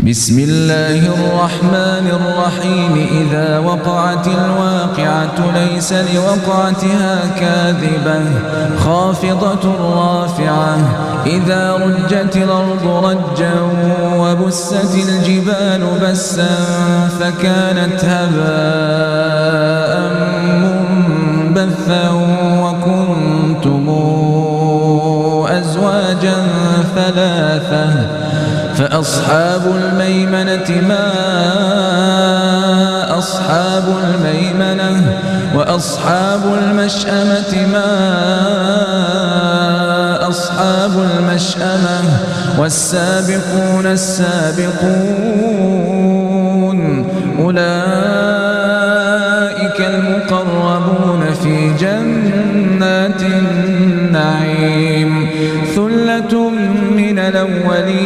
بسم الله الرحمن الرحيم إذا وقعت الواقعة ليس لوقعتها كاذبة خافضة رافعة إذا رجت الأرض رجا وبست الجبال بسا فكانت هباء منبثا وكنتم أزواجا ثلاثة فأصحاب الميمنة ما أصحاب الميمنة وأصحاب المشأمة ما أصحاب المشأمة والسابقون السابقون أولئك المقربون في جنات النعيم ثلة من الأولين